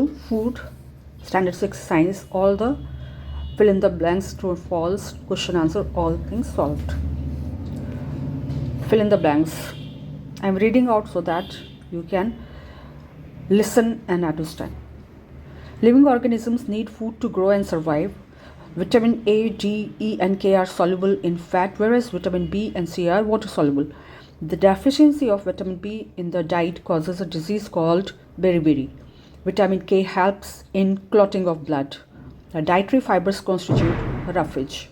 Food, Standard 6 Science, all the fill in the blanks, true or false, question answer, all things solved. Fill in the blanks. I am reading out so that you can listen and understand. Living organisms need food to grow and survive. Vitamin A, D, E, and K are soluble in fat, whereas vitamin B and C are water soluble. The deficiency of vitamin B in the diet causes a disease called beriberi. Vitamin K helps in clotting of blood. The dietary fibers constitute roughage.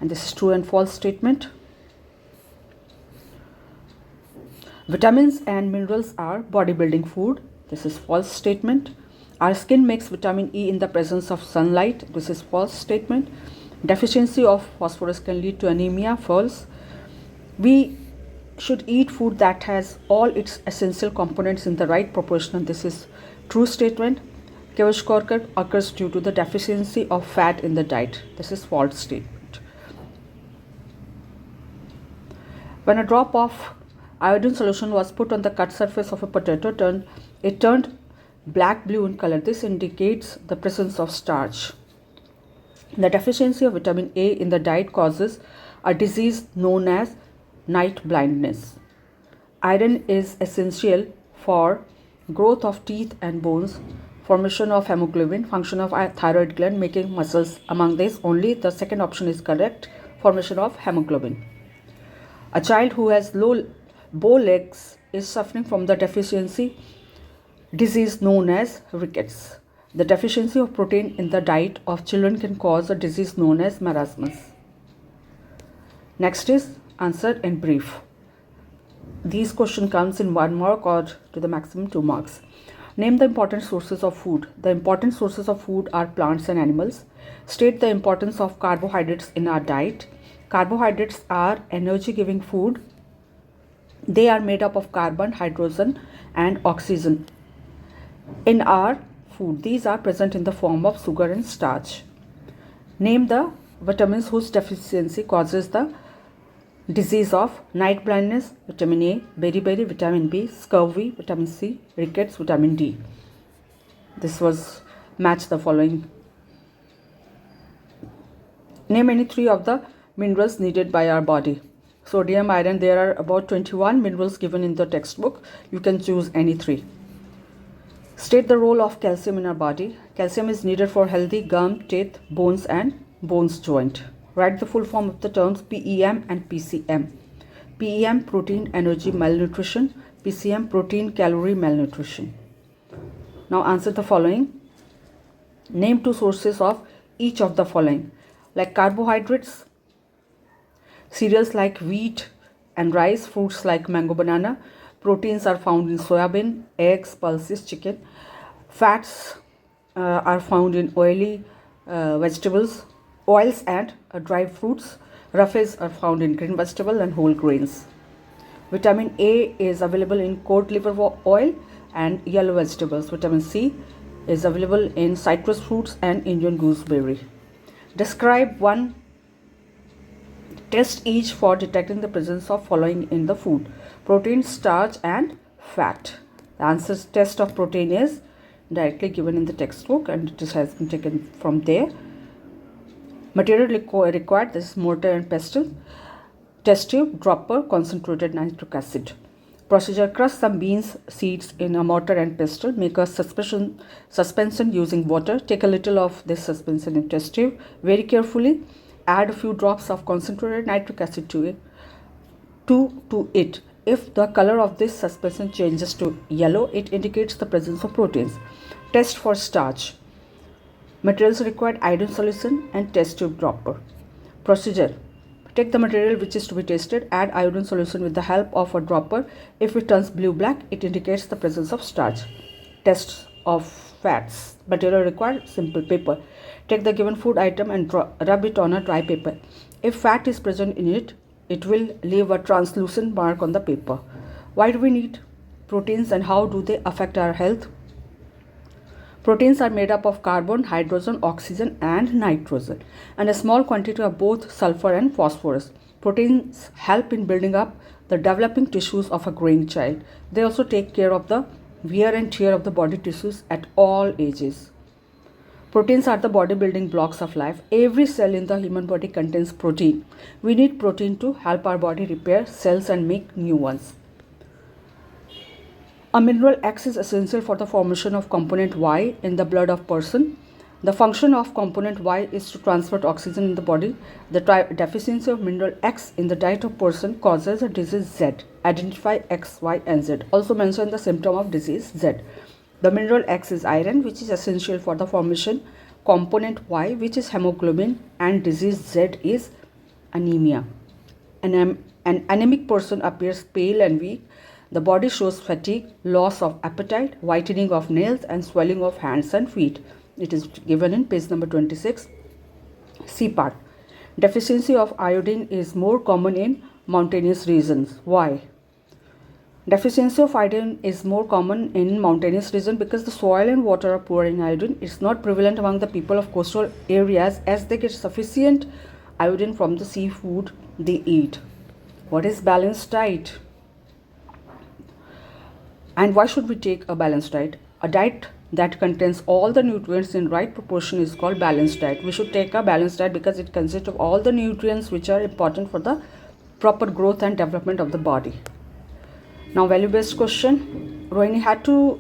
And this is true and false statement. Vitamins and minerals are bodybuilding food. This is false statement. Our skin makes vitamin E in the presence of sunlight. This is false statement. Deficiency of phosphorus can lead to anemia. False. We should eat food that has all its essential components in the right proportion. This is true statement. Kwashiorkor occurs due to the deficiency of fat in the diet. This is false statement. When a drop of iodine solution was put on the cut surface of a potato, it turned black-blue in color. This indicates the presence of starch. The deficiency of vitamin A in the diet causes a disease known as night blindness. Iron is essential for growth of teeth and bones, formation of hemoglobin, function of thyroid gland, making muscles. Among these, only the second option is correct, formation of hemoglobin. A child who has low bow legs is suffering from the deficiency disease known as rickets. The deficiency of protein in the diet of children can cause a disease known as marasmus. Next is answer in brief. These question comes in 1 mark or to the maximum 2 marks. Name the important sources of food. The important sources of food are plants and animals. State the importance of carbohydrates in our diet. Carbohydrates are energy-giving food. They are made up of carbon, hydrogen, and oxygen. In our food, these are present in the form of sugar and starch. Name the vitamins whose deficiency causes the disease of night blindness. Vitamin A, beriberi, vitamin B, scurvy, vitamin C, rickets, vitamin D. This was match the following. Name any 3 of the minerals needed by our body. Sodium, iron, there are about 21 minerals given in the textbook. You can choose any 3. State the role of calcium in our body. Calcium is needed for healthy gum, teeth, bones and bones joint. Write the full form of the terms PEM and PCM. PEM, protein, energy, malnutrition. PCM, protein, calorie, malnutrition. Now answer the following. Name 2 sources of each of the following. Like carbohydrates, cereals like wheat and rice, fruits like mango, banana. Proteins are found in soybean, eggs, pulses, chicken. Fats are found in oily vegetables, oils and dry fruits. Roughage are found in green vegetable and whole grains. Vitamin A is available in cod liver oil and yellow vegetables. Vitamin C is available in citrus fruits and Indian gooseberry. Describe 1 test each for detecting the presence of following in the food: protein, starch and fat. The answer test of protein is directly given in the textbook and it has been taken from there. Material required, this is mortar and pestle, test tube, dropper, concentrated nitric acid. Procedure: crush some beans seeds in a mortar and pestle. Make a suspension using water. Take a little of this suspension in test tube very carefully. Add a few drops of concentrated nitric acid to it. If the color of this suspension changes to yellow, it indicates the presence of proteins. Test for starch. Materials required: iodine solution and test tube dropper. Procedure: take the material which is to be tested, add iodine solution with the help of a dropper. If it turns blue-black, it indicates the presence of starch. Test of fats. Material required: simple paper. Take the given food item and rub it on a dry paper. If fat is present in it, it will leave a translucent mark on the paper. Why do we need proteins and how do they affect our health? Proteins are made up of carbon, hydrogen, oxygen and nitrogen and a small quantity of both sulfur and phosphorus. Proteins help in building up the developing tissues of a growing child. They also take care of the wear and tear of the body tissues at all ages. Proteins are the bodybuilding blocks of life. Every cell in the human body contains protein. We need protein to help our body repair cells and make new ones. A mineral X is essential for the formation of component Y in the blood of person. The function of component Y is to transfer oxygen in the body. The deficiency of mineral X in the diet of person causes a disease Z. Identify X, Y and Z. Also mention the symptom of disease Z. The mineral X is iron, which is essential for the formation. Component Y, which is hemoglobin, and disease Z is anemia. An anemic person appears pale and weak. The body shows fatigue, loss of appetite, whitening of nails and swelling of hands and feet. It is given in page number 26. C part. Deficiency of iodine is more common in mountainous regions. Why? Deficiency of iodine is more common in mountainous regions because the soil and water are poor in iodine. It's not prevalent among the people of coastal areas as they get sufficient iodine from the seafood they eat. What is balanced diet? And why should we take a balanced diet? A diet that contains all the nutrients in right proportion is called balanced diet. We should take a balanced diet because it consists of all the nutrients which are important for the proper growth and development of the body. Now, value based question. Rohini had to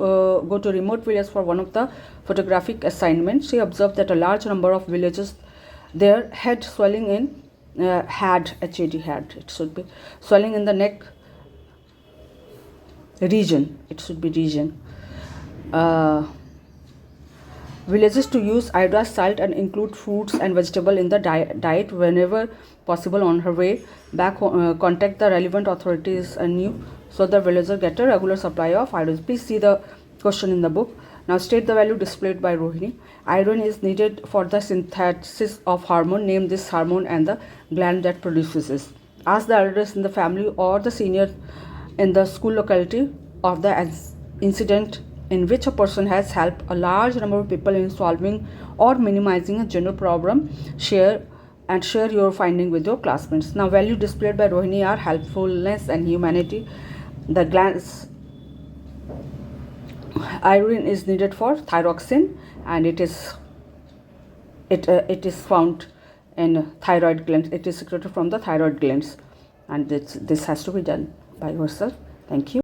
go to remote village for one of the photographic assignments. She observed that a large number of villages there had swelling in it should be swelling in the neck region. It should be region. Villages to use iodized salt and include fruits and vegetables in the diet whenever possible. On her way back, contact the relevant authorities anew so the villager get a regular supply of iodine. Please see the question in the book. Now state the value displayed by Rohini. Iodine is needed for the synthesis of hormone. Name this hormone and the gland that produces it. Ask the elders in the family or the senior in the school locality of the incident in which a person has helped a large number of people in solving or minimizing a general problem. Share your finding with your classmates. Now, value displayed by Rohini are helpfulness and humanity. The glands iodine is needed for thyroxine, and it is found in thyroid glands. It is secreted from the thyroid glands, and this has to be done by yourself. Thank you.